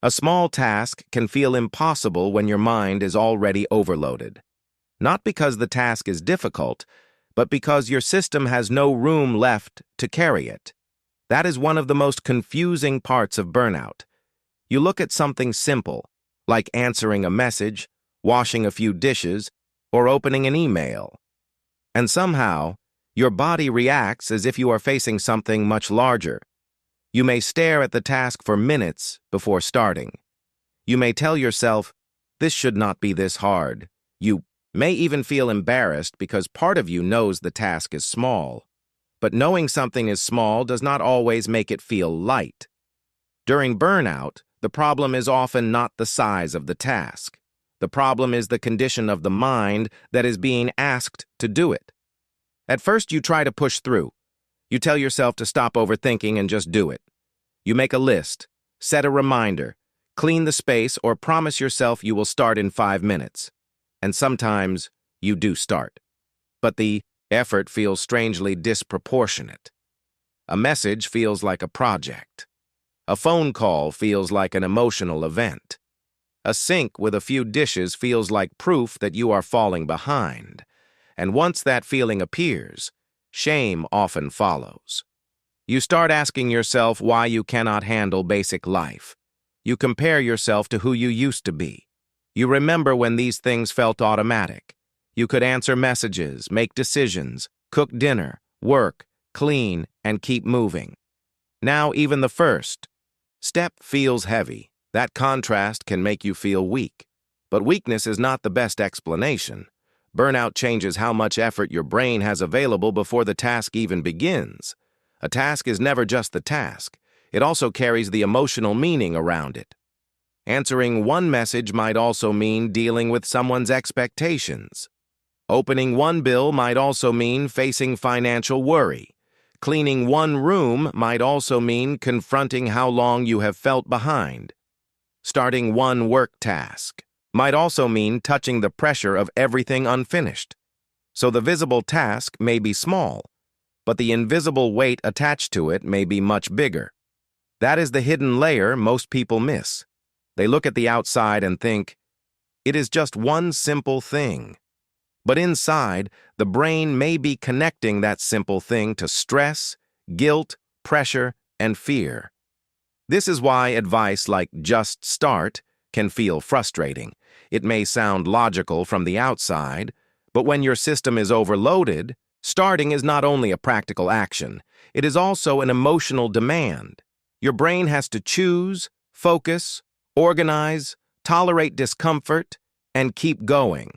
A small task can feel impossible when your mind is already overloaded. Not because the task is difficult, but because your system has no room left to carry it. That is one of the most confusing parts of burnout. You look at something simple, like answering a message, washing a few dishes, or opening an email, and somehow, your body reacts as if you are facing something much larger. You may stare at the task for minutes before starting. You may tell yourself, "This should not be this hard." You may even feel embarrassed because part of you knows the task is small. But knowing something is small does not always make it feel light. During burnout, the problem is often not the size of the task. The problem is the condition of the mind that is being asked to do it. At first, you try to push through. You tell yourself to stop overthinking and just do it. You make a list, set a reminder, clean the space, or promise yourself you will start in 5 minutes. And sometimes, you do start. But the effort feels strangely disproportionate. A message feels like a project. A phone call feels like an emotional event. A sink with a few dishes feels like proof that you are falling behind. And once that feeling appears, shame often follows. You start asking yourself why you cannot handle basic life. You compare yourself to who you used to be. You remember when these things felt automatic. You could answer messages, make decisions, cook dinner, work, clean, and keep moving. Now even the first step feels heavy. That contrast can make you feel weak. But weakness is not the best explanation. Burnout changes how much effort your brain has available before the task even begins. A task is never just the task. It also carries the emotional meaning around it. Answering one message might also mean dealing with someone's expectations. Opening one bill might also mean facing financial worry. Cleaning one room might also mean confronting how long you have felt behind. Starting one work task might also mean touching the pressure of everything unfinished. So the visible task may be small, but the invisible weight attached to it may be much bigger. That is the hidden layer most people miss. They look at the outside and think, it is just one simple thing. But inside, the brain may be connecting that simple thing to stress, guilt, pressure, and fear. This is why advice like "just start" can feel frustrating. It may sound logical from the outside, but when your system is overloaded, starting is not only a practical action, it is also an emotional demand. Your brain has to choose, focus, organize, tolerate discomfort, and keep going.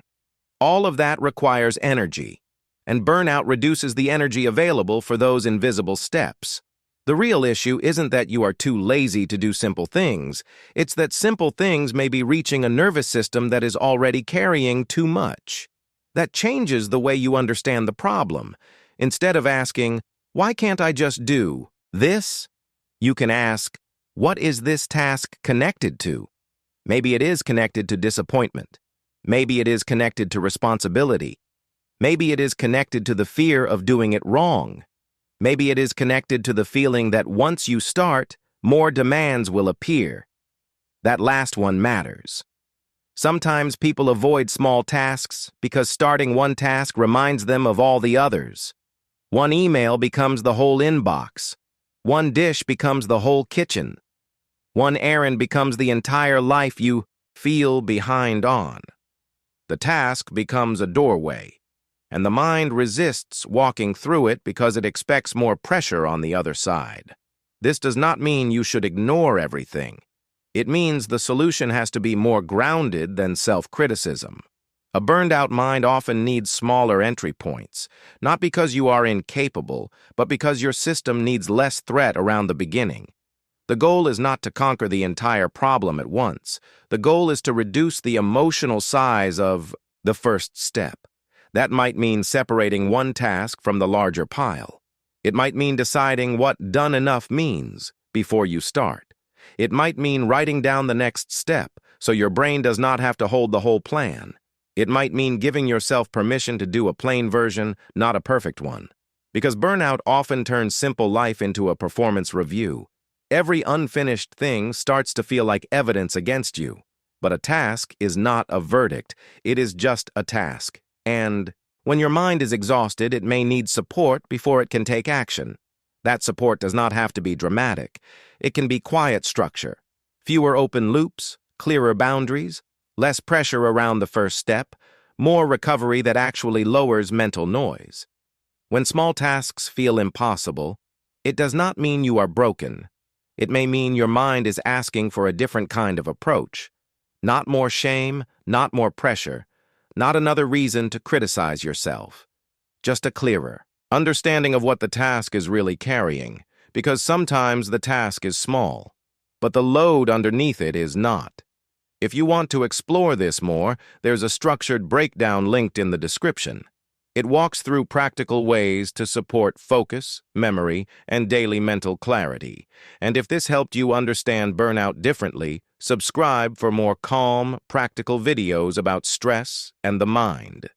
All of that requires energy, and burnout reduces the energy available for those invisible steps. The real issue isn't that you are too lazy to do simple things. It's that simple things may be reaching a nervous system that is already carrying too much. That changes the way you understand the problem. Instead of asking, "Why can't I just do this?" you can ask, "What is this task connected to?" Maybe it is connected to disappointment. Maybe it is connected to responsibility. Maybe it is connected to the fear of doing it wrong. Maybe it is connected to the feeling that once you start, more demands will appear. That last one matters. Sometimes people avoid small tasks because starting one task reminds them of all the others. One email becomes the whole inbox. One dish becomes the whole kitchen. One errand becomes the entire life you feel behind on. The task becomes a doorway, and the mind resists walking through it because it expects more pressure on the other side. This does not mean you should ignore everything. It means the solution has to be more grounded than self-criticism. A burned-out mind often needs smaller entry points, not because you are incapable, but because your system needs less threat around the beginning. The goal is not to conquer the entire problem at once. The goal is to reduce the emotional size of the first step. That might mean separating one task from the larger pile. It might mean deciding what done enough means before you start. It might mean writing down the next step so your brain does not have to hold the whole plan. It might mean giving yourself permission to do a plain version, not a perfect one. Because burnout often turns simple life into a performance review. Every unfinished thing starts to feel like evidence against you. But a task is not a verdict. It is just a task. And when your mind is exhausted, it may need support before it can take action. That support does not have to be dramatic. It can be quiet structure. Fewer open loops, clearer boundaries, less pressure around the first step, more recovery that actually lowers mental noise. When small tasks feel impossible, it does not mean you are broken. It may mean your mind is asking for a different kind of approach. Not more shame, not more pressure, not another reason to criticize yourself. Just a clearer understanding of what the task is really carrying, because sometimes the task is small, but the load underneath it is not. If you want to explore this more, there's a structured breakdown linked in the description. It walks through practical ways to support focus, memory, and daily mental clarity. And if this helped you understand burnout differently, subscribe for more calm, practical videos about stress and the mind.